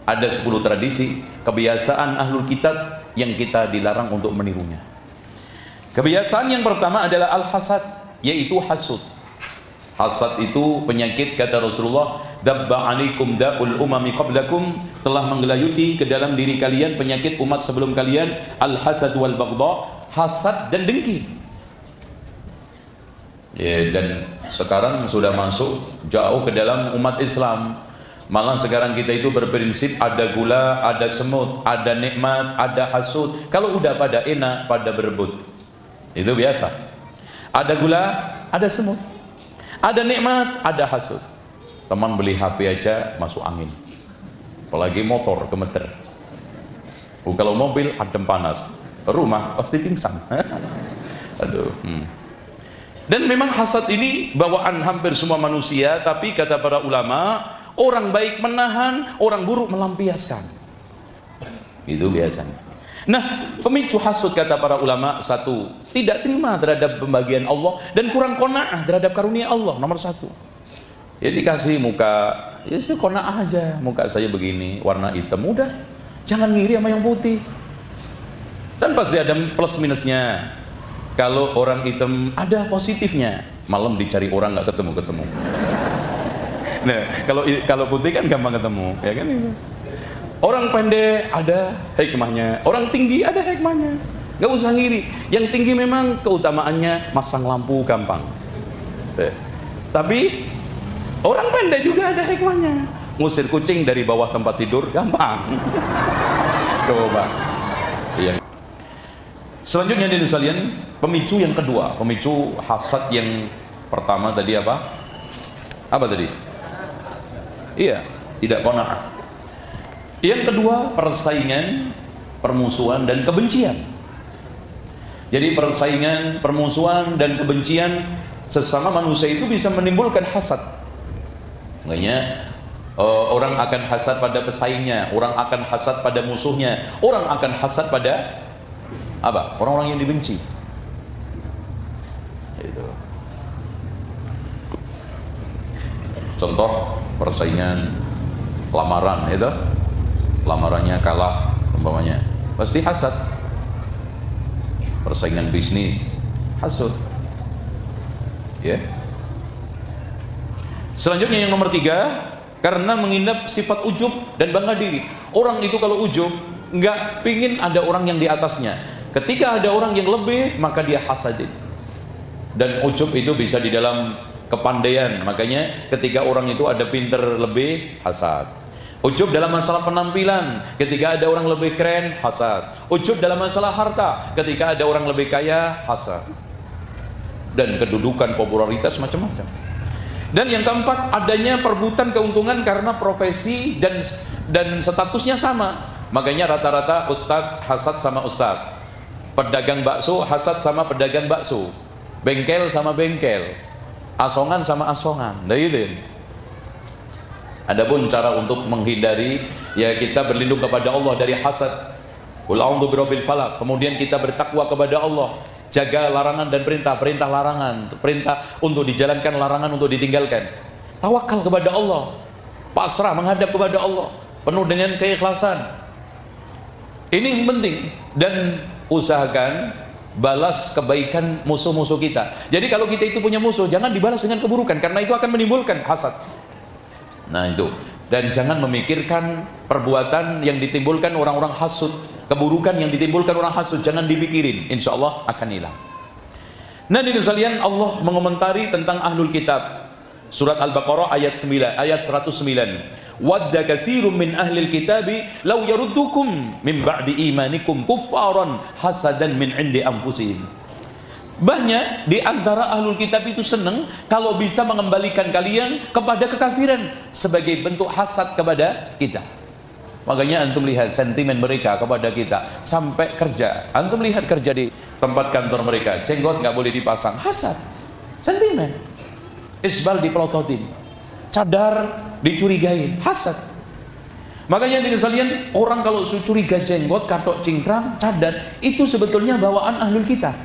Ada 10 tradisi, kebiasaan ahlul kitab yang kita dilarang untuk menirunya. Kebiasaan yang pertama adalah al-hasad, yaitu hasud. Hasad itu penyakit, kata Rasulullah, dabba alaikum da'ul umami qablakum, telah menggelayuti ke dalam diri kalian penyakit umat sebelum kalian, al-hasad wal baghdha, hasad dan dengki. Ya, dan sekarang sudah masuk jauh ke dalam umat Islam. Malah sekarang kita itu berprinsip ada gula, ada semut, ada nikmat, ada hasud. Kalau udah pada enak, pada berebut. Itu biasa. Ada gula, ada semut. Ada nikmat, ada hasud. Teman beli HP aja masuk angin. Apalagi motor gemeter. Kalau mobil adem panas. Rumah pasti pingsan. Aduh. Dan memang hasad ini bawaan hampir semua manusia, tapi kata para ulama, orang baik menahan, orang buruk melampiaskan. Itu biasanya. Nah, pemicu hasud kata para ulama, satu, tidak terima terhadap pembagian Allah dan kurang qanaah terhadap karunia Allah, nomor satu. Ya dikasih muka, ya sih qanaah aja, muka saya begini, warna hitam, udah. Jangan ngiri sama yang putih. Dan pasti ada plus minusnya. Kalau orang hitam ada positifnya, malam dicari orang nggak ketemu. Nah, kalau putih kan gampang ketemu, ya kan itu. Orang pendek ada hikmahnya, orang tinggi ada hikmahnya. Nggak usah ngiri. Yang tinggi memang keutamaannya masang lampu gampang. Tapi orang pendek juga ada hikmahnya. Ngusir kucing dari bawah tempat tidur gampang. Coba. Iya. Selanjutnya dari sekalian, pemicu yang kedua, pemicu hasad yang pertama tadi apa? Apa tadi? Iya, tidak qanaah. Yang kedua, persaingan, permusuhan dan kebencian. Jadi persaingan, permusuhan dan kebencian sesama manusia itu bisa menimbulkan hasad. Makanya orang akan hasad pada pesaingnya, orang akan hasad pada musuhnya, orang akan hasad pada apa? Orang-orang yang dibenci. Itu. Contoh persaingan lamaran, itu lamarannya kalah umpamanya, pasti hasad. Persaingan bisnis, hasud. Ya. Selanjutnya yang nomor 3, karena mengindap sifat ujub dan bangga diri. Orang itu kalau ujub nggak pingin ada orang yang di atasnya. Ketika ada orang yang lebih, maka dia hasadin. Dan ujub itu bisa di dalam kepandaian. Makanya ketika orang itu ada pinter lebih, hasad. Ujub dalam masalah penampilan, ketika ada orang lebih keren, hasad. Ujub dalam masalah harta, ketika ada orang lebih kaya, hasad. Dan kedudukan, popularitas, macam-macam. Dan yang keempat, adanya perebutan keuntungan karena profesi dan statusnya sama. Makanya rata-rata ustadz hasad sama ustadz, pedagang bakso hasad sama pedagang bakso, bengkel sama bengkel, asongan sama asongan. Nah itu. Adapun cara untuk menghindari, ya kita berlindung kepada Allah dari hasad. Qul a'udzu birabbil falaq. Kemudian kita bertakwa kepada Allah, jaga larangan dan perintah, perintah larangan, perintah untuk dijalankan, larangan untuk ditinggalkan. Tawakal kepada Allah, pasrah menghadap kepada Allah, penuh dengan keikhlasan. Ini yang penting. Dan usahakan balas kebaikan musuh-musuh kita. Jadi kalau kita itu punya musuh, jangan dibalas dengan keburukan, karena itu akan menimbulkan hasad. Nah itu. Dan jangan memikirkan perbuatan yang ditimbulkan orang-orang hasud, keburukan yang ditimbulkan orang hasud, jangan dipikirin, insya Allah akan hilang. Nah di sekalian, Allah mengomentari tentang ahlul kitab. Surat Al-Baqarah ayat 9, ayat 109. Wadda katsirun min ahlil kitabi law yaruddukum min ba'di imanikum kuffaran hasadan min 'indi anfusihim. Banyak di antara ahlul kitab itu senang kalau bisa mengembalikan kalian kepada kekafiran sebagai bentuk hasad kepada kita. Makanya antum lihat sentimen mereka kepada kita sampai kerja. Antum lihat kerja di tempat kantor mereka, jenggot nggak boleh dipasang, hasad, sentimen. Isbal dipelototin, cadar dicurigain, hasad. Makanya di sekalian, orang kalau curiga jenggot, katok cingkrang, cadar, itu sebetulnya bawaan ahlul kitab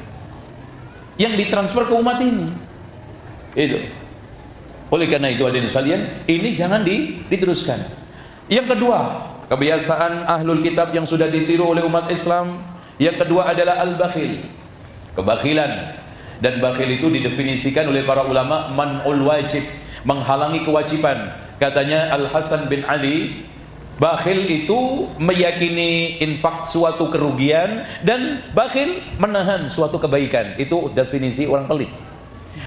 yang ditransfer ke umat ini. Itu. Oleh karena itu hadirin sekalian, ini jangan diteruskan. Yang kedua, kebiasaan ahlul kitab yang sudah ditiru oleh umat Islam. Yang kedua adalah al-bakhil, kebakhilan. Dan bakhil itu didefinisikan oleh para ulama man'ul wajib, menghalangi kewajiban. Katanya Al-Hasan bin Ali, bakhil itu meyakini infak suatu kerugian, dan bakhil menahan suatu kebaikan. Itu definisi orang pelit.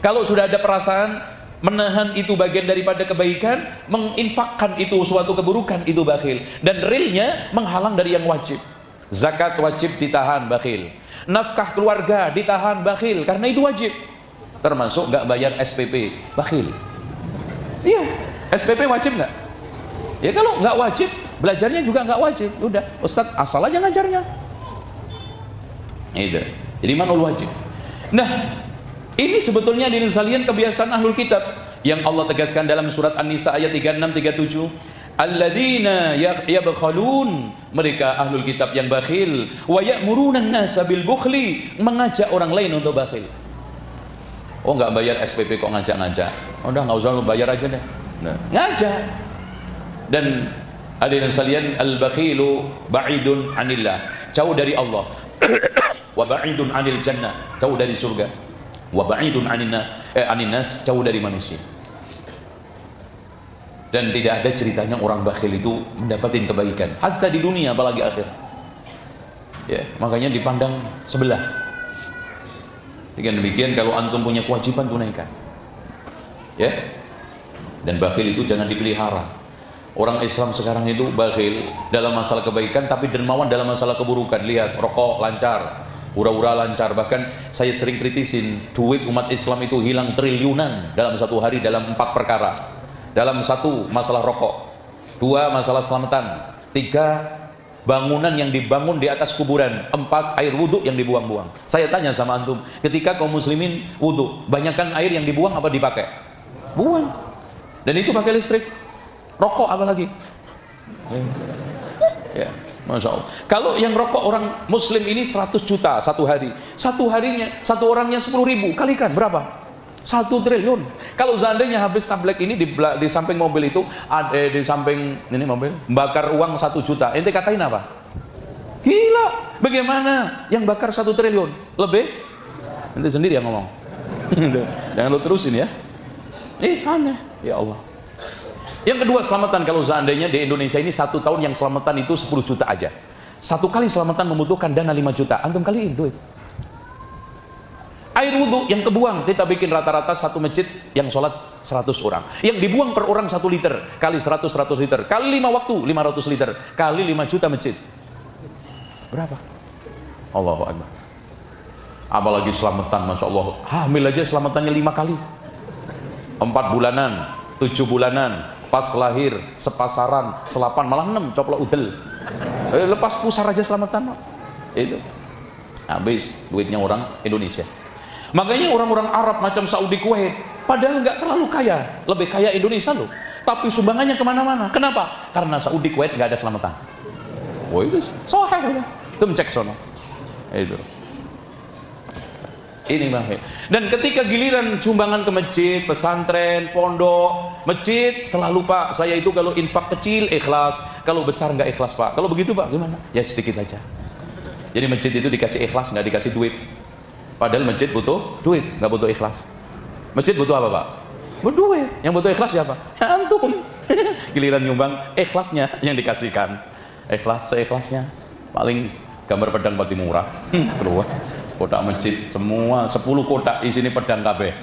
Kalau sudah ada perasaan menahan itu bagian daripada kebaikan, menginfakkan itu suatu keburukan, itu bakhil. Dan realnya menghalang dari yang wajib. Zakat wajib ditahan, bakhil. Nafkah keluarga ditahan, bakhil, karena itu wajib. Termasuk nggak bayar SPP, bakhil. Iya, SPP wajib nggak? Ya kalau nggak wajib, belajarnya juga nggak wajib. Udah, Ustadz asal aja ngajarnya. Itu. Jadi manul wajib. Nah, ini sebetulnya di sekalian kebiasaan ahlul kitab yang Allah tegaskan dalam surat An-Nisa ayat 36-37. Alladzina yabkhalun, mereka ahlul kitab yang bakhil, wa ya'muruna an-nasa bil bukhli, mengajak orang lain untuk bakhil. Oh, nggak bayar SPP kok ngajak-ngajak. Udah nggak usah lu bayar aja deh. Nah, ngajak. Dan hadirin sekalian, al-bakhilu ba'idun 'anillah, jauh dari Allah. Wa ba'idun 'anil jannah, jauh dari surga. Wa ba'idun 'anin nas, jauh dari manusia. Dan tidak ada ceritanya orang bakhil itu mendapatkan kebaikan, hatta di dunia apalagi akhir. Ya, makanya dipandang sebelah. Dengan demikian, kalau antum punya kewajiban, tunaikan. Ya. Dan bakhil itu jangan dipelihara. Orang Islam sekarang itu bakhil dalam masalah kebaikan, tapi dermawan dalam masalah keburukan. Lihat, rokok lancar, hura-hura lancar. Bahkan saya sering kritisin, duit umat Islam itu hilang triliunan dalam satu hari dalam 4 perkara. Dalam 1, masalah rokok. 2, masalah selamatan. 3, bangunan yang dibangun di atas kuburan. 4, air wudhu yang dibuang-buang. Saya tanya sama antum, ketika kaum muslimin wudhu, banyakkan air yang dibuang apa dipakai? Buang. Dan itu pakai listrik. Rokok apa lagi? Ya, Masya Allah. Kalau yang rokok orang muslim ini 100 juta satu hari. Satu harinya, satu orangnya 10.000. Kalikan berapa? 1 triliun. Kalau seandainya habis tablet ini di samping mobil itu, di samping ini mobil, bakar uang 1 juta. Ente katain apa? Gila. Bagaimana yang bakar 1 triliun? Lebih? Ente sendiri yang ngomong. Jangan lo terusin ya. Aneh. Ya Allah. Yang kedua, selamatan. Kalau seandainya di Indonesia ini 1 tahun yang selamatan itu 10 juta aja. 1 kali selamatan membutuhkan dana 5 juta. Antum kaliin duit. Air wudhu yang kebuang, kita bikin rata-rata 1 masjid yang sholat 100 orang. Yang dibuang per orang 1 liter, kali 100 liter, kali 5 waktu 500 liter, kali 5 juta masjid. Berapa? Allahu Akbar. Apalagi selamatan, Masya Allah. Hamil aja selamatannya 5 kali. 4 bulanan, 7 bulanan, pas lahir, sepasaran, selapan, malah 6, coplok udel. Lepas pusar aja selamatan. Itu. Habis duitnya orang Indonesia. Makanya orang-orang Arab macam Saudi, Kuwait, padahal nggak terlalu kaya, lebih kaya Indonesia loh, tapi sumbangannya kemana-mana. Kenapa? Karena Saudi, Kuwait nggak ada selamatan. Wah, itu sahih, itu cek sono. Itu. Ini bang. Dan ketika giliran sumbangan ke masjid, pesantren, pondok, masjid selalu, Pak, saya itu kalau infak kecil ikhlas, kalau besar nggak ikhlas, Pak. Kalau begitu, Pak, gimana? Ya sedikit aja. Jadi masjid itu dikasih ikhlas, nggak dikasih duit. Padahal masjid butuh duit, nggak butuh ikhlas. Masjid butuh apa, Pak? Butuh duit. Yang butuh ikhlas siapa? Ya, antum. Giliran nyumbang, ikhlasnya yang dikasihkan. Ikhlas, seikhlasnya. Paling gambar pedang pati murah. Keluar kotak masjid semua 10 kotak isinya pedang kabeh.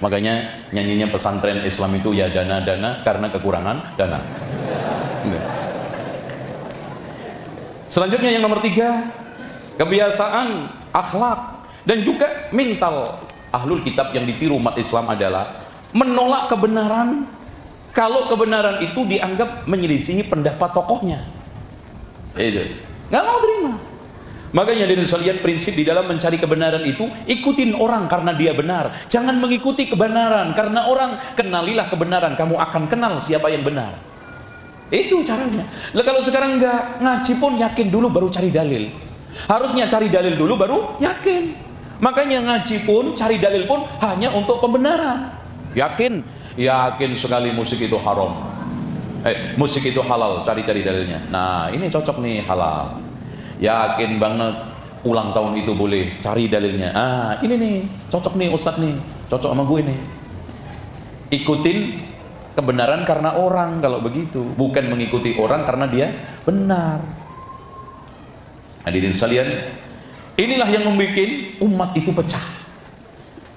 Makanya nyanyinya pesantren Islam itu ya dana-dana karena kekurangan dana. Selanjutnya yang nomor 3, kebiasaan, akhlak, dan juga mental ahlul kitab yang ditiru umat Islam adalah menolak kebenaran kalau kebenaran itu dianggap menyelisihi pendapat tokohnya. Itu nggak mau terima. Makanya dari sekalian prinsip di dalam mencari kebenaran itu, ikutin orang karena dia benar, jangan mengikuti kebenaran karena orang. Kenalilah kebenaran, kamu akan kenal siapa yang benar. Itu caranya. Lah kalau sekarang enggak, ngaji pun yakin dulu baru cari dalil. Harusnya cari dalil dulu baru yakin. Makanya ngaji pun, cari dalil pun hanya untuk pembenaran. Yakin yakin sekali musik itu haram, musik itu halal, cari-cari dalilnya. Nah ini cocok nih halal, yakin banget ulang tahun itu boleh, cari dalilnya. Ini nih cocok nih Ustadz nih, cocok sama gue nih. Ikutin kebenaran karena orang kalau begitu, bukan mengikuti orang karena dia benar. Hadirin sekalian, inilah yang membuat umat itu pecah.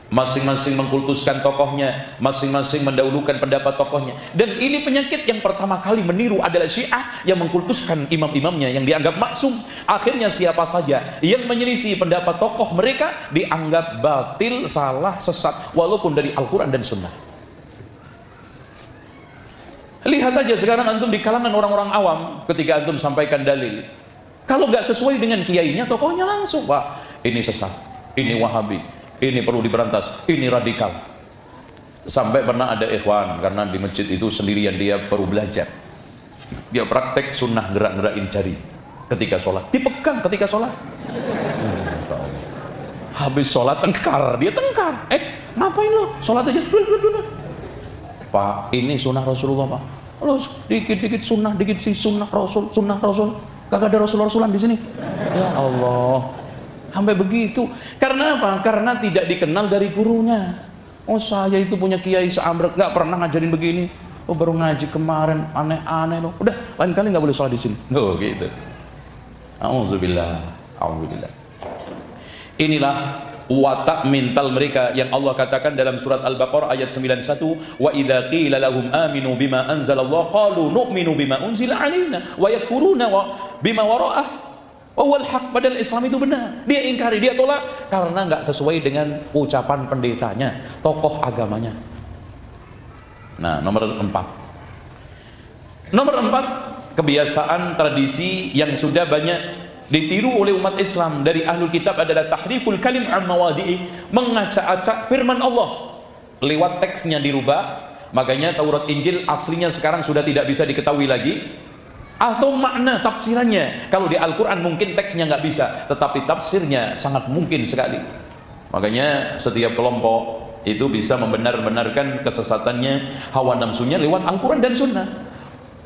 Masing-masing mengkultuskan tokohnya, masing-masing mendahulukan pendapat tokohnya. Dan ini penyakit yang pertama kali meniru adalah Syiah yang mengkultuskan imam-imamnya yang dianggap maksum. Akhirnya siapa saja yang menyelisih pendapat tokoh mereka dianggap batil, salah, sesat, walaupun dari Al-Quran dan Sunnah. Lihat aja sekarang antum di kalangan orang-orang awam, ketika antum sampaikan dalil, kalau nggak sesuai dengan kiainya, tokohnya langsung, Pak, ini sesat, ini Wahabi, ini perlu diberantas, ini radikal. Sampai pernah ada ikhwan, karena di masjid itu sendirian dia perlu belajar, dia praktek sunnah gerak-gerakin jari ketika sholat, dipegang ketika sholat. Habis sholat tengkar, dia tengkar. Ngapain lo? Sholat aja. Pak, ini sunnah Rasulullah, Pak. Lo dikit-dikit sunnah, dikit sih sunnah Rasul, sunnah Rasul. Kagak ada Rasul-Rasulan di sini. Ya Allah. Sampai begitu. Karena apa? Karena tidak dikenal dari gurunya. Oh, saya itu punya kiai seambrek, nggak pernah ngajarin begini. Oh, baru ngaji kemarin, aneh-aneh loh. Udah, lain kali nggak boleh sholat di sini. Oh, gitu. Auzubillah. Auzubillah. Inilah watak mental mereka yang Allah katakan dalam surat Al-Baqarah ayat 91, wa idza qila lahum aminu bima anzalallah qalu nu'minu bima unzila alaina wa yakfuruna bima wara'ah wa huwal haq. Padahal Islam itu benar, dia ingkari, dia tolak karena nggak sesuai dengan ucapan pendetanya, tokoh agamanya. Nah, nomor 4, kebiasaan tradisi yang sudah banyak ditiru oleh umat Islam dari ahlul kitab adalah tahriful kalim an mawadi'i, mengacak-acak firman Allah lewat teksnya dirubah. Makanya Taurat Injil aslinya sekarang sudah tidak bisa diketahui lagi, atau makna tafsirannya. Kalau di Al-Quran mungkin teksnya nggak bisa, tetapi tafsirnya sangat mungkin sekali. Makanya setiap kelompok itu bisa membenar-benarkan kesesatannya, hawa nafsunya lewat Al-Quran dan Sunnah.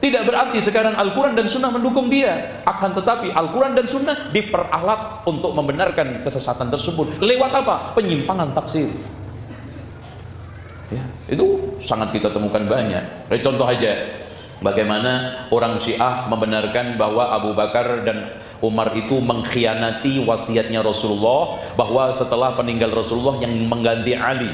Tidak berarti sekarang Al-Quran dan Sunnah mendukung dia, akan tetapi Al-Quran dan Sunnah diperalat untuk membenarkan kesesatan tersebut. Lewat apa? Penyimpangan tafsir. Ya, itu sangat kita temukan banyak. Contoh aja, bagaimana orang Syiah membenarkan bahwa Abu Bakar dan Umar itu mengkhianati wasiatnya Rasulullah, bahwa setelah peninggal Rasulullah yang mengganti Ali.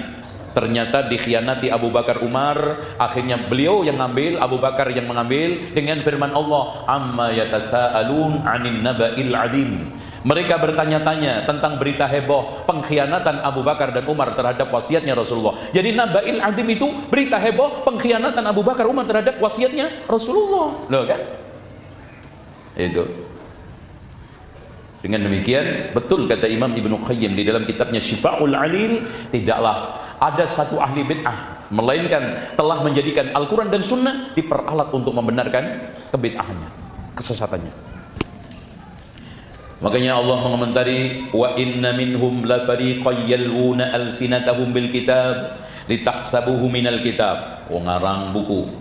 Ternyata dikhianati Abu Bakar Umar, akhirnya beliau yang ngambil, Abu Bakar yang mengambil, dengan firman Allah, amma yatasaalun 'anil naba'il 'adzim. Mereka bertanya-tanya tentang berita heboh pengkhianatan Abu Bakar dan Umar terhadap wasiatnya Rasulullah. Jadi naba'il 'adzim itu berita heboh pengkhianatan Abu Bakar Umar terhadap wasiatnya Rasulullah. Loh kan? Itu. Dengan demikian, betul kata Imam Ibnu Qayyim di dalam kitabnya Syifa'ul 'Alil, tidaklah ada satu ahli bid'ah melainkan telah menjadikan Al-Quran dan Sunnah diperalat untuk membenarkan kebid'ahannya, kesesatannya. Makanya Allah mengomentari, wa inna minhum la fariqan yalwuna alsinatahum bil kitab litahsabuhu minal kitab. Ngarang buku,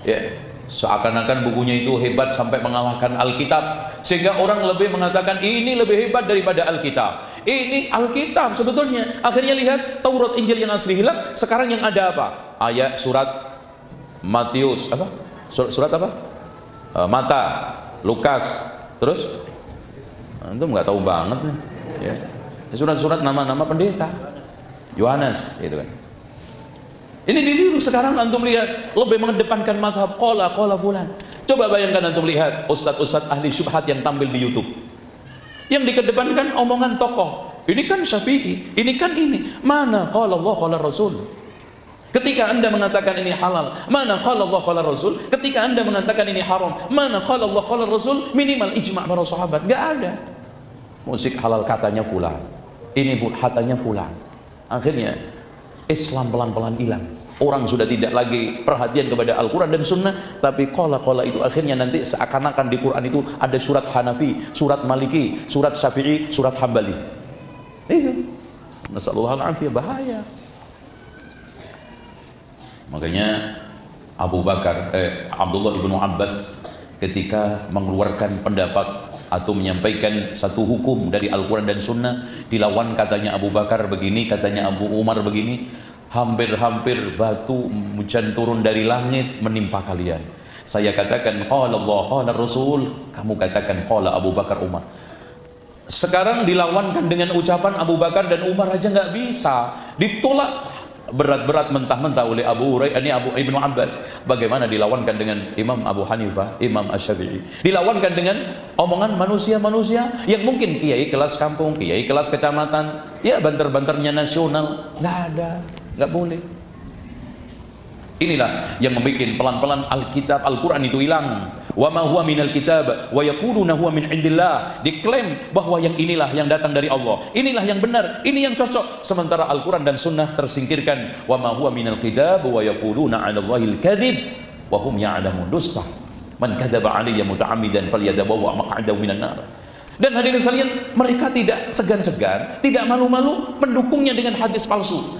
ya, seakan-akan bukunya itu hebat sampai mengalahkan Alkitab, sehingga orang lebih mengatakan ini lebih hebat daripada Alkitab. Ini Alkitab sebetulnya. Akhirnya lihat Taurat Injil yang asli hilang, sekarang yang ada apa? Ayat surat Matius, apa? Surat apa? Mata, Lukas, terus antum nggak tahu banget nih, ya. Surat-surat nama-nama pendeta, Yohanes, gitu kan. Ini ditiru sekarang. Antum lihat lebih mengedepankan mazhab qala fulan. Coba bayangkan antum lihat ustadz-ustadz ahli syubhat yang tampil di YouTube, yang dikedepankan omongan tokoh. Ini kan Syafi'i, ini kan ini. Mana qala Allah qala Rasul? Ketika Anda mengatakan ini halal, mana qala Allah qala Rasul? Ketika Anda mengatakan ini haram, mana qala Allah qala Rasul? Minimal ijma' para sahabat. Enggak ada. Musik halal katanya fulan, ini katanya fulan. Akhirnya Islam pelan-pelan hilang. Orang sudah tidak lagi perhatian kepada Al-Quran dan Sunnah, tapi qala itu akhirnya nanti seakan-akan di Quran itu ada surat Hanafi, surat Maliki, surat Syafi'i, surat Hambali. Itu nasallallahu alaihi, bahaya. Makanya Abdullah ibnu Abbas ketika mengeluarkan pendapat atau menyampaikan satu hukum dari Al-Quran dan Sunnah, dilawan katanya Abu Bakar begini, katanya Abu Umar begini, hampir-hampir batu hujan turun dari langit menimpa kalian. Saya katakan qala Allah qala Rasul, kamu katakan qala Abu Bakar Umar. Sekarang dilawankan dengan ucapan Abu Bakar dan Umar aja nggak bisa, ditolak berat-berat mentah-mentah oleh Abu Ibnu Abbas. Bagaimana dilawankan dengan Imam Abu Hanifah, Imam Asy-Syafi'i? Dilawankan dengan omongan manusia-manusia yang mungkin kiai kelas kampung, kiai kelas kecamatan, ya banter-banternya nasional. Nggak ada, nggak boleh. Inilah yang membuat pelan-pelan Alkitab, Al-Quran itu hilang. Wa ma huwa minal kitab wa yaquluna huwa min indillah. Diklaim bahwa yang inilah yang datang dari Allah, inilah yang benar, ini yang cocok. Sementara Al-Quran dan Sunnah tersingkirkan. Wa ma huwa minal kitab wa yaquluna 'ala Allahil kadzib wa hum ya'lamun. Dusta. Man kadzaba 'alayya muta'ammidan falyatabawa maq'adahu minan nar. Dan hadirin sekalian, mereka tidak segan-segan, tidak malu-malu mendukungnya dengan hadis palsu.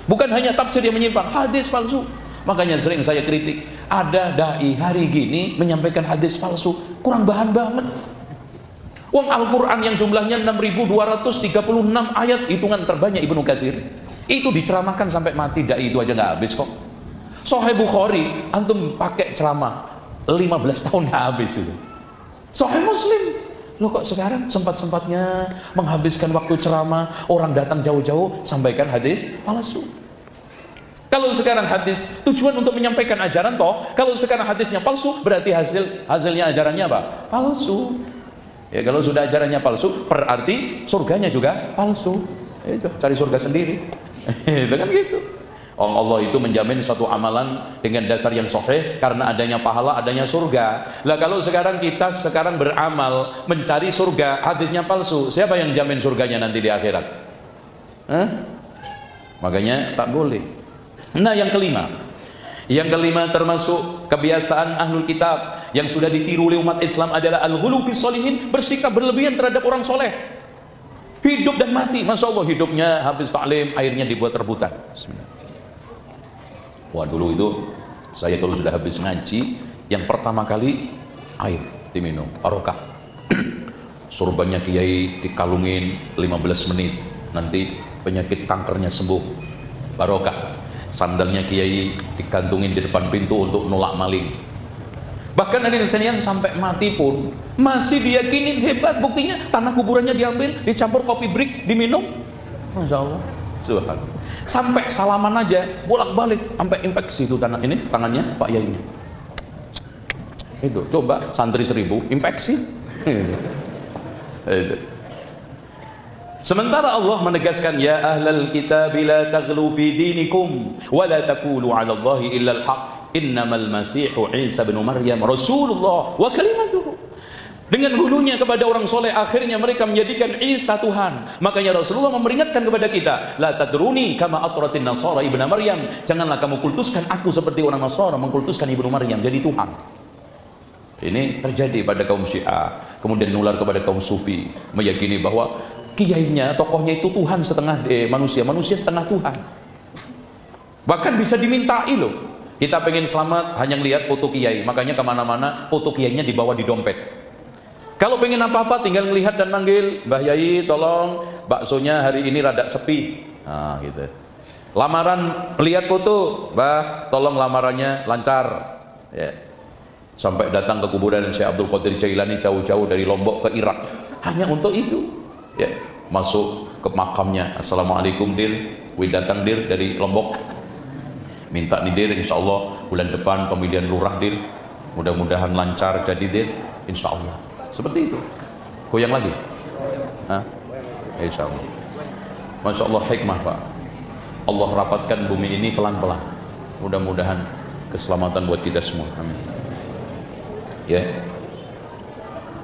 Bukan hanya tafsir yang menyimpang, hadis palsu. Makanya sering saya kritik, ada dai hari gini menyampaikan hadis palsu, kurang bahan banget. Wong Al-Quran yang jumlahnya 6.236 ayat, hitungan terbanyak Ibnu Katsir, itu diceramahkan sampai mati, dai itu aja nggak habis kok. Sahih Bukhari antum pakai ceramah 15 tahun nggak habis itu. Sahih Muslim, lo kok sekarang sempat-sempatnya menghabiskan waktu ceramah, orang datang jauh-jauh sampaikan hadis palsu. Kalau sekarang hadis tujuan untuk menyampaikan ajaran toh, kalau sekarang hadisnya palsu, berarti hasilnya ajarannya apa? Palsu. Ya kalau sudah ajarannya palsu, berarti surganya juga palsu. Itu cari surga sendiri. Itu kan gitu. Allah itu menjamin satu amalan dengan dasar yang sahih karena adanya pahala, adanya surga. Lah kalau sekarang kita beramal mencari surga, hadisnya palsu, siapa yang jamin surganya nanti di akhirat? Hah? Makanya tak boleh. Nah yang kelima termasuk kebiasaan ahlul kitab yang sudah ditiru oleh umat Islam adalah al-ghulu fi sholihin, bersikap berlebihan terhadap orang soleh. Hidup dan mati, masya Allah, hidupnya habis taklim, airnya dibuat rebutan. Bismillah. Wah dulu itu saya kalau sudah habis ngaji, yang pertama kali air diminum, barokah. Surbannya kiai dikalungin 15 menit, nanti penyakit kankernya sembuh, barokah. Sandalnya kiai digantungin di depan pintu untuk nolak maling. Bahkan ada yang sampai mati pun masih diyakinin hebat, buktinya tanah kuburannya diambil, dicampur kopi break, diminum. Masya Allah, subhanallah. Sampai salaman aja bolak-balik sampai infeksi itu tangannya Pak Yainya. Itu coba santri 1000 infeksi. Itu. Sementara Allah menegaskan, ya ahlal kitab la taghlu fi dinikum wa la taqulu 'ala Allahi illa al-haq innamal masihu Isa bin Maryam rasulullah wa kalimatuhu. Dengan hulunya kepada orang soleh, akhirnya mereka menjadikan Isa Tuhan. Makanya Rasulullah memperingatkan kepada kita, la tadruni kama atratin nasara ibnu Maryam, janganlah kamu kultuskan aku seperti orang Nasara mengkultuskan ibnu Maryam jadi Tuhan. Ini terjadi pada kaum Syiah, kemudian nular kepada kaum Sufi, meyakini bahwa kiainya, tokohnya itu Tuhan setengah manusia setengah Tuhan. Bahkan bisa dimintai loh. Kita pengen selamat hanya lihat foto kiai, makanya kemana-mana foto kiainya dibawa di dompet. Kalau pengen apa-apa tinggal melihat dan manggil, Mbah Yai tolong baksonya hari ini rada sepi. Nah gitu. Lamaran melihat foto, Mbah tolong lamarannya lancar. Ya. Sampai datang ke kuburan Syekh Abdul Qadir Jailani jauh-jauh dari Lombok ke Irak hanya untuk itu. Ya, masuk ke makamnya, assalamualaikum dir, wih datang dir dari Lombok, minta nih dir, insya Allah bulan depan pemilihan lurah dir, mudah-mudahan lancar jadi dir, insya Allah. Seperti itu. Goyang lagi? Hah? Insya Allah. Masya Allah hikmah Pak. Allah rapatkan bumi ini pelan-pelan. Mudah-mudahan keselamatan buat kita semua. Amin. Ya.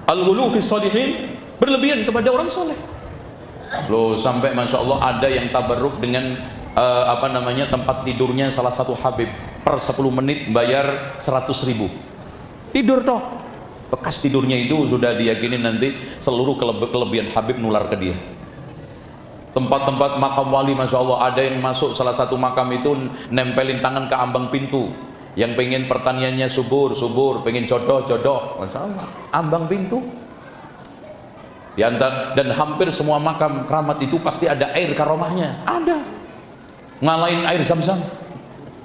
Al-ghulu fi sholihin, berlebihan kepada orang soleh. Loh sampai masya Allah ada yang tabarruk dengan tempat tidurnya salah satu habib, per 10 menit bayar 100.000 tidur toh. Bekas tidurnya itu sudah diyakini nanti seluruh kelebihan habib nular ke dia. Tempat-tempat makam wali, Masya Allah, ada yang masuk salah satu makam itu nempelin tangan ke ambang pintu. Yang pengen pertaniannya subur, pengen jodoh, Masya Allah, ambang pintu. Dan hampir semua makam keramat itu pasti ada air karomahnya, ada. Ngalahin air Zam-Zam.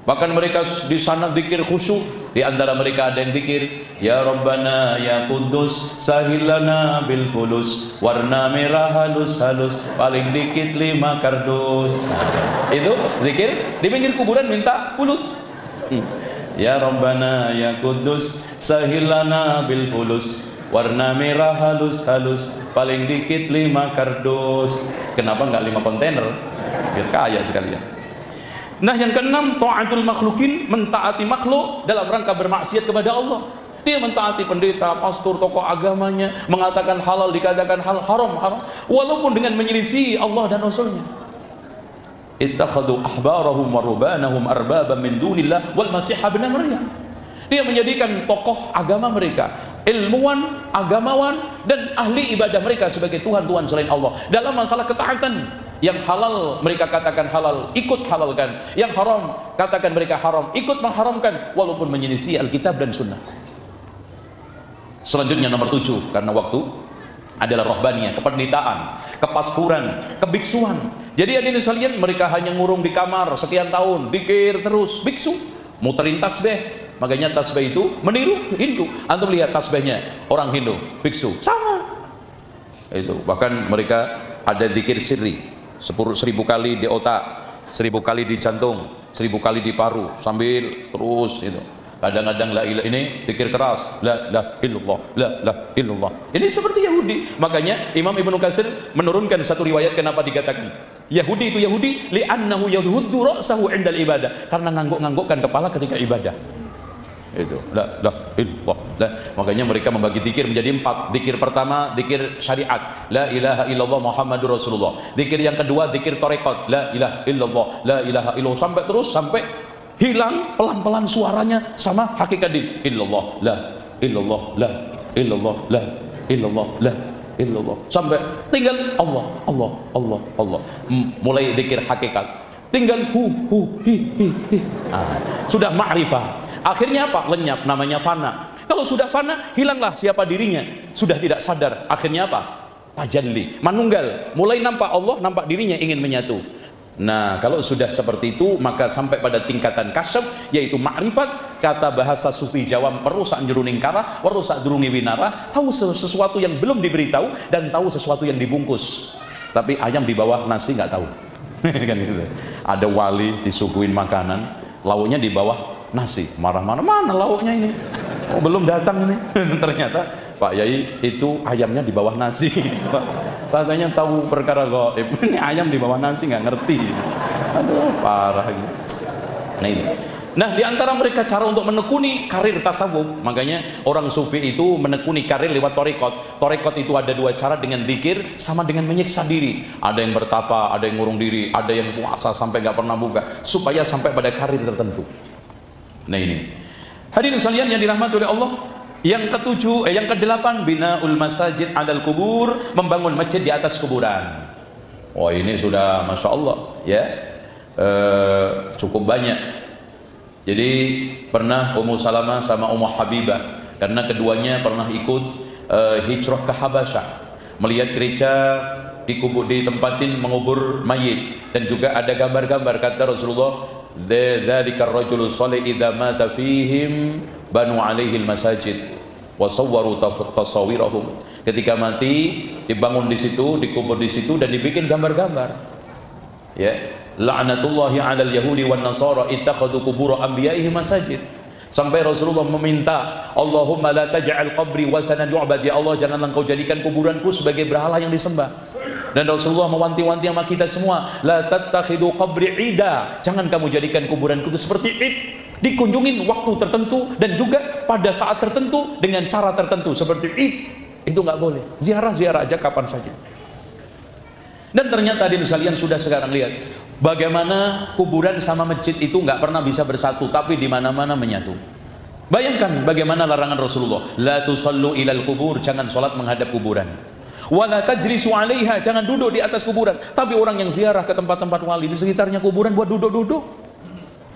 Bahkan mereka di sana zikir khusyuk. Di antara mereka ada yang zikir, ya Rabbana ya Qudus sahilana bil fulus, warna merah halus-halus, paling dikit 5 kardus. Itu zikir di pinggir kuburan minta fulus. Ya Rabbana ya Qudus sahilana bil fulus, warna merah halus-halus, paling dikit 5 kardus. Kenapa enggak 5 kontainer? Biar kaya sekalian. Nah, yang keenam, ta'atul makhlukin, mentaati makhluk dalam rangka bermaksiat kepada Allah. Dia mentaati pendeta, pastor, tokoh agamanya, mengatakan halal dikatakan haram, walaupun dengan menyelisih Allah dan Rasulnya. Ittakhadhu ahbarahum wa rubanahum arbaban min dunillah wal masih ibn Maryam. Dia menjadikan tokoh agama mereka, ilmuwan, agamawan, dan ahli ibadah mereka sebagai Tuhan-Tuhan selain Allah. Dalam masalah ketaatan, yang halal mereka katakan halal, ikut halalkan. Yang haram katakan mereka haram, ikut mengharamkan, walaupun menyelisih Alkitab dan Sunnah. Selanjutnya nomor 7, karena waktu, adalah rohbaniyah, kependetaan, kepasturan, kebiksuan. Jadi hadirin sekalian, mereka hanya ngurung di kamar sekian tahun, zikir terus, biksu, muterin tasbih. Makanya tasbih itu meniru Hindu. Antum lihat tasbihnya orang Hindu, biksu, sama. Itu bahkan mereka ada zikir sirri. 1000 kali di otak, 1000 kali di jantung, 1000 kali di paru, sambil terus itu. Kadang-kadang la ilaha, ini zikir keras, la illallah, la illallah. Ini seperti Yahudi. Makanya Imam Ibnu Katsir menurunkan satu riwayat kenapa dikatakan Yahudi itu Yahudi, li'annahu yahuddu ra'sahu 'indal ibadah, karena ngangguk-nganggukkan kepala ketika ibadah. Itu la illallah. Makanya mereka membagi zikir menjadi 4. Zikir pertama zikir syariat, la ilaha illallah Muhammadur Rasulullah. Zikir yang kedua zikir tarekat, la ilaha illallah, la ilaha illallah, sampai hilang pelan-pelan suaranya sama hakikat din, illallah, la illallah, la illallah, la illallah, la illallah, sampai tinggal Allah. Mulai zikir hakikat, tinggal hu hi. Sudah ma'rifah. Akhirnya apa? Lenyap, namanya fana. Kalau sudah fana, hilanglah siapa dirinya, sudah tidak sadar. Akhirnya apa? Tajalli, manunggal. Mulai nampak Allah, nampak dirinya ingin menyatu. Nah, kalau sudah seperti itu, maka sampai pada tingkatan kasyaf, yaitu ma'rifat. Kata bahasa sufi Jawa, perusak jeruning kara, perusak durungi winara. Tahu sesuatu yang belum diberitahu, dan tahu sesuatu yang dibungkus. Tapi ayam di bawah nasi nggak tahu. Kan gitu. Ada wali disuguhin makanan, lauknya di bawah nasi, marah-marah, mana lauknya ini? Oh, belum datang ini. Ternyata Pak Yai itu ayamnya di bawah nasi. Katanya tahu perkara gaib. Ini ayam di bawah nasi nggak ngerti. Aduh, parah gitu. Nah ini. Nah, di antara mereka cara untuk menekuni karir tasawuf. Makanya orang sufi itu menekuni karir lewat tarekat. Tarekat itu ada 2 cara, dengan zikir sama dengan menyiksa diri. Ada yang bertapa, ada yang ngurung diri, ada yang puasa sampai nggak pernah buka, supaya sampai pada karir tertentu. Nah ini hadirin sekalian yang dirahmati oleh Allah, yang ke-8 binaul masajid adal kubur, membangun masjid di atas kuburan. Oh, ini sudah Masya Allah ya, cukup banyak. Jadi pernah Ummu Salamah sama Ummu Habibah, karena keduanya pernah ikut hijrah ke Habasyah, melihat gereja ditempatin mengubur mayit, dan juga ada gambar-gambar. Kata Rasulullah, dzalika ar-rajulu shalih idza mata fihim banu alaihi al-masajid wa sawwaru tasawirahum. Ketika mati dibangun di situ, dikubur di situ, dan dibikin gambar-gambar. Ya, la'natullahi 'alal yahudi wan nasara ittakhadhu qubur anbiya'ihim masajid. Sampai Rasulullah meminta, Allahumma la taj'al qabri wasanan yu'bad, ya Allah janganlah engkau jadikan kuburanku sebagai berhala yang disembah. Dan Rasulullah mewanti-wanti sama kita semua, la tattakhidu qabri ida, jangan kamu jadikan kuburanku itu seperti id, dikunjungin waktu tertentu dan juga pada saat tertentu dengan cara tertentu seperti id. Itu nggak boleh. Ziarah-ziarah aja kapan saja. Dan ternyata di sekalian sudah sekarang lihat bagaimana kuburan sama masjid itu nggak pernah bisa bersatu, tapi di mana-mana menyatu. Bayangkan bagaimana larangan Rasulullah, la tusallu ilal kubur, jangan sholat menghadap kuburan. Wala tajlisu 'alaiha, jangan duduk di atas kuburan. Tapi orang yang ziarah ke tempat-tempat wali di sekitarnya kuburan buat duduk-duduk.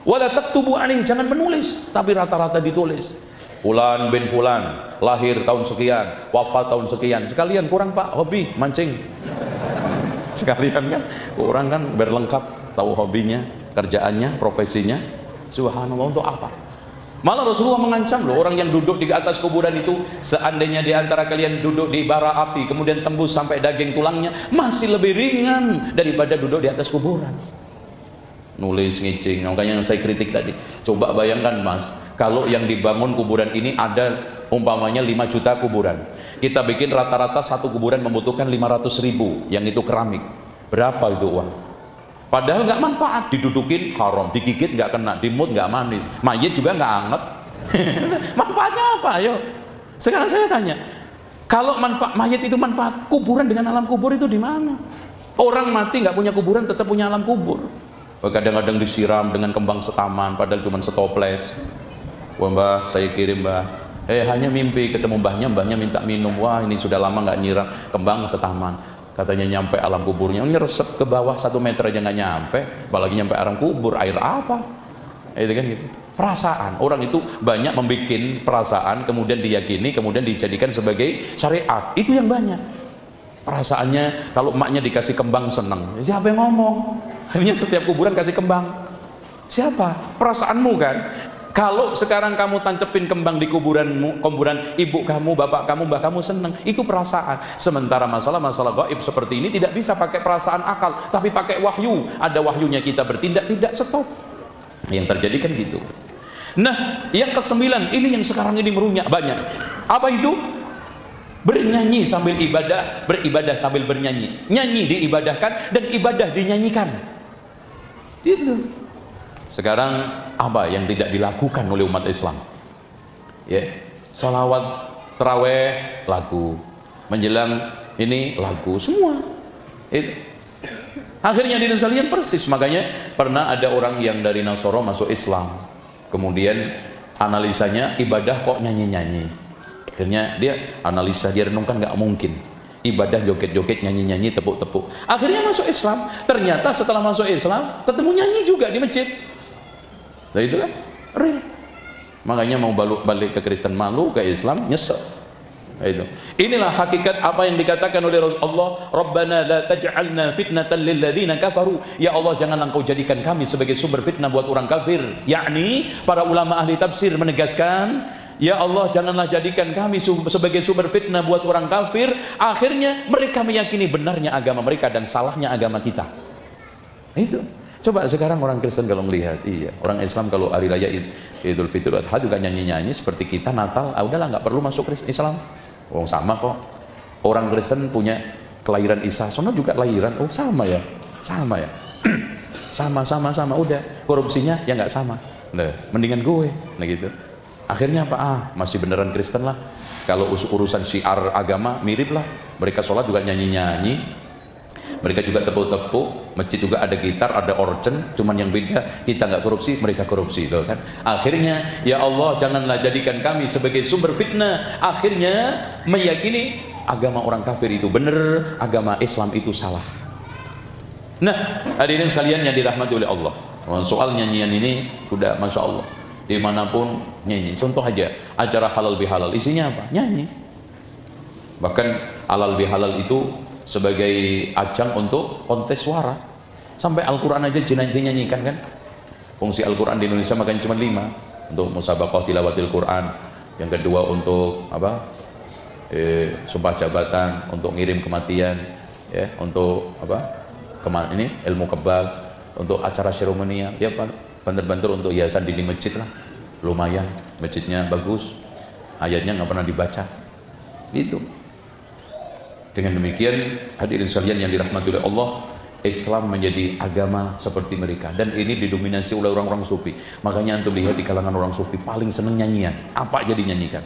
Wala taktubu 'alaihi, jangan menulis, tapi rata-rata ditulis. Fulan bin Fulan, lahir tahun sekian, wafat tahun sekian. Sekalian kurang Pak, hobi mancing. Sekalian kan, orang kan berlengkap, tahu hobinya, kerjaannya, profesinya. Subhanallah, untuk apa? Malah Rasulullah mengancam loh, orang yang duduk di atas kuburan itu, seandainya di antara kalian duduk di bara api kemudian tembus sampai daging tulangnya, masih lebih ringan daripada duduk di atas kuburan. Nulis ngicing, makanya yang saya kritik tadi. Coba bayangkan Mas, kalau yang dibangun kuburan ini ada umpamanya 5 juta kuburan, kita bikin rata-rata satu kuburan membutuhkan 500.000, yang itu keramik. Berapa itu uang? Padahal nggak manfaat, didudukin haram, digigit nggak kena, dimut nggak manis, mayit juga nggak anget. Manfaatnya apa? Ayo, sekarang saya tanya, kalau manfaat mayit itu manfaat, kuburan dengan alam kubur itu di mana? Orang mati nggak punya kuburan tetap punya alam kubur. Kadang-kadang disiram dengan kembang setaman, padahal cuma setoples. Wah mbah, saya kirim mbah. Hanya mimpi ketemu mbahnya, mbahnya minta minum. Wah ini sudah lama nggak nyiram kembang setaman. Katanya nyampe alam kuburnya, nyeresep ke bawah 1 meter aja nggak nyampe, apalagi nyampe alam kubur, air apa? Itu kan gitu. Perasaan, orang itu banyak membuat perasaan, kemudian diyakini, kemudian dijadikan sebagai syariat. Itu yang banyak. Perasaannya, kalau emaknya dikasih kembang seneng, siapa yang ngomong? Akhirnya setiap kuburan kasih kembang. Siapa? Perasaanmu kan? Kalau sekarang kamu tancepin kembang di kuburanmu, kuburan ibu kamu, bapak kamu, mbah kamu seneng, itu perasaan. Sementara masalah-masalah gaib seperti ini tidak bisa pakai perasaan akal, tapi pakai wahyu. Ada wahyunya kita bertindak, tidak stop. Yang terjadi kan gitu. Nah, yang ke-9 ini yang sekarang ini merunyak banyak. Apa itu? Bernyanyi sambil ibadah, beribadah sambil bernyanyi. Nyanyi diibadahkan dan ibadah dinyanyikan. Gitu. Sekarang apa yang tidak dilakukan oleh umat Islam? Ya, sholawat taraweh lagu, menjelang ini lagu semua. Akhirnya di sekalian persis. Makanya pernah ada orang yang dari Nasoro masuk Islam, kemudian analisanya ibadah kok nyanyi-nyanyi. Akhirnya dia analisa, dia renungkan nggak mungkin ibadah joget-joget, nyanyi-nyanyi, tepuk-tepuk. Akhirnya masuk Islam. Ternyata setelah masuk Islam ketemu nyanyi juga di masjid. Nah itu kan real. Makanya mau balik ke Kristen malu, ke Islam nyesel. Nah, itu. Inilah hakikat apa yang dikatakan oleh Allah, Rabbana la taj'alna fitnatan lil ladzina kafaru. Ya Allah, janganlah Engkau jadikan kami sebagai sumber fitnah buat orang kafir. Yakni para ulama ahli tafsir menegaskan, ya Allah, janganlah jadikan kami sebagai sumber fitnah buat orang kafir. Akhirnya mereka meyakini benarnya agama mereka dan salahnya agama kita. Itu. Coba sekarang orang Kristen kalau melihat, iya, orang Islam kalau hari raya Idul Fitri Adha juga nyanyi-nyanyi seperti kita Natal, udahlah nggak perlu masuk Islam. Oh sama kok. Orang Kristen punya kelahiran Isa, sono juga lahiran. Oh sama ya, sama ya. sama udah. Korupsinya ya nggak sama. Nah, mendingan gue, nah gitu. Akhirnya apa? Masih beneran Kristen lah. Kalau urusan syiar agama mirip lah. Mereka sholat juga nyanyi-nyanyi. Mereka juga tepuk-tepuk, masjid juga ada gitar, ada organ, cuman yang beda kita nggak korupsi, mereka korupsi, loh kan? Akhirnya, ya Allah, janganlah jadikan kami sebagai sumber fitnah. Akhirnya meyakini agama orang kafir itu benar, agama Islam itu salah. Nah, hadirin sekalian yang dirahmati oleh Allah, soal nyanyian ini udah masya Allah, dimanapun nyanyi. Contoh aja, acara halal bihalal, isinya apa? Nyanyi. Bahkan halal bihalal itu sebagai ajang untuk kontes suara. Sampai Al-Quran aja dinyanyikan kan. Fungsi Al-Quran di Indonesia makanya cuma 5. Untuk musabaqah tilawatil Quran, yang kedua untuk apa, sumpah jabatan, untuk ngirim kematian, ya, untuk apa, ini ilmu kebal, untuk acara seremonial, ya banter-banter untuk hiasan dinding masjid lah. Lumayan, masjidnya bagus, ayatnya nggak pernah dibaca gitu. Dengan demikian, hadirin sekalian yang dirahmati oleh Allah, Islam menjadi agama seperti mereka, dan ini didominasi oleh orang-orang sufi. Makanya antum lihat di kalangan orang sufi paling seneng nyanyian, apa aja dinyanyikan.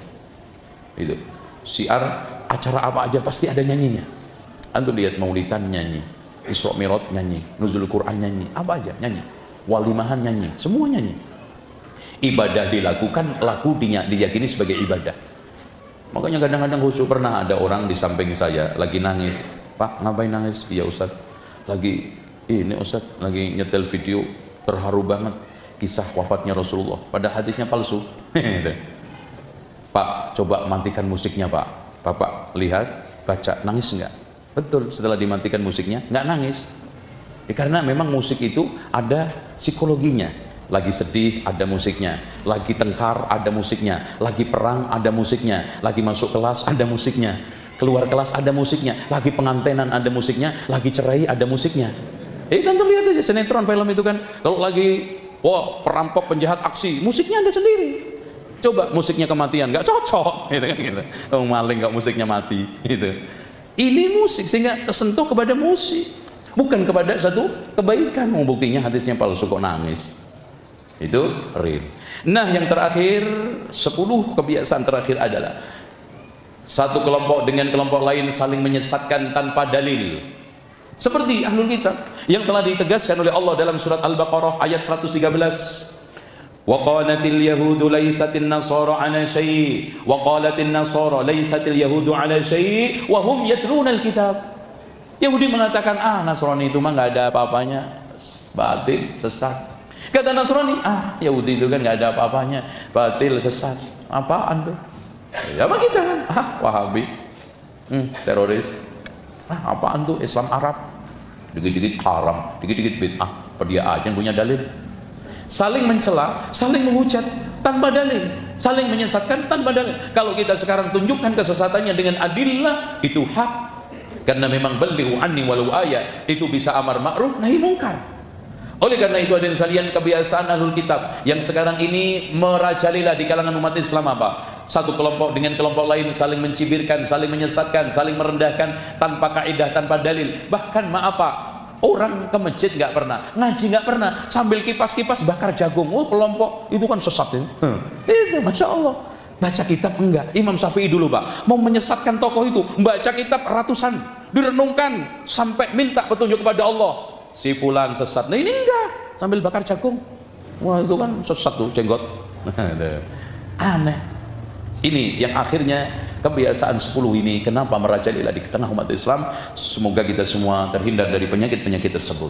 Itu syiar acara apa aja pasti ada nyanyinya. Antum lihat maulidan nyanyi, Isra Mi'raj nyanyi, Nuzul Quran nyanyi, apa aja nyanyi, walimahan nyanyi, semua nyanyi. Ibadah dilakukan, laku diyakini sebagai ibadah. Makanya kadang-kadang khusyuk. Pernah ada orang di samping saya lagi nangis. Pak, ngapain nangis? Iya Ustaz, lagi ini Ustaz, lagi nyetel video, terharu banget kisah wafatnya Rasulullah, padahal hadisnya palsu. Pak, coba matikan musiknya Pak. Bapak lihat, baca, nangis enggak? Betul, setelah dimatikan musiknya enggak nangis. Karena memang musik itu ada psikologinya. Lagi sedih ada musiknya, lagi tengkar ada musiknya, lagi perang ada musiknya, lagi masuk kelas ada musiknya, keluar kelas ada musiknya, lagi pengantenan ada musiknya, lagi cerai ada musiknya. Kan lihat aja sinetron film itu kan, kalau lagi wah perampok penjahat aksi, musiknya ada sendiri. Coba musiknya kematian, nggak cocok, gitu kan gitu. Oh, maling nggak musiknya mati, gitu. Ini musik sehingga tersentuh kepada musik, bukan kepada satu kebaikan. Buktinya hadisnya palsu kok nangis. Itu real. Nah, yang terakhir, 10 kebiasaan terakhir adalah satu kelompok dengan kelompok lain saling menyesatkan tanpa dalil. Seperti ahlul kitab yang telah ditegaskan oleh Allah dalam surat Al-Baqarah ayat 113. Wa qalatil yahudu laysatin nasara ala syai' wa qalatin nasara laysatil yahudu ala syai' wa hum yatluna al-kitab. Yahudi mengatakan, Nasrani itu mah enggak ada apa-apanya, batil, sesat. Kata Nasrani, Yahudi itu kan nggak ada apa-apanya, batil, sesat. Apaan tuh? Ya apa kita kan? Wahabi, teroris. Apaan tuh? Islam Arab. Dikit-dikit haram, dikit-dikit bid'ah. Dia aja yang punya dalil. Saling mencela, saling menghujat tanpa dalil, saling menyesatkan tanpa dalil. Kalau kita sekarang tunjukkan kesesatannya dengan adillah, itu hak. Karena memang balighu anni walau ayat, itu bisa amar ma'ruf nahi mungkar. Oleh karena itu hadirin sekalian, kebiasaan ahlul kitab yang sekarang ini merajalela di kalangan umat Islam apa? Satu kelompok dengan kelompok lain saling mencibirkan, saling menyesatkan, saling merendahkan tanpa kaidah, tanpa dalil. Bahkan maaf Pak, orang ke masjid nggak pernah, ngaji nggak pernah, sambil kipas-kipas bakar jagung. Oh, kelompok itu kan sesat itu. Itu Masya Allah. Baca kitab enggak. Imam Syafi'i dulu Pak mau menyesatkan tokoh itu, baca kitab ratusan, direnungkan sampai minta petunjuk kepada Allah. Si fulan sesat, nah ini enggak, sambil bakar jagung. Wah itu kan sesat tuh, jenggot. Aneh. Ini yang akhirnya kebiasaan 10 ini kenapa merajalela di tengah umat Islam. Semoga kita semua terhindar dari penyakit-penyakit tersebut.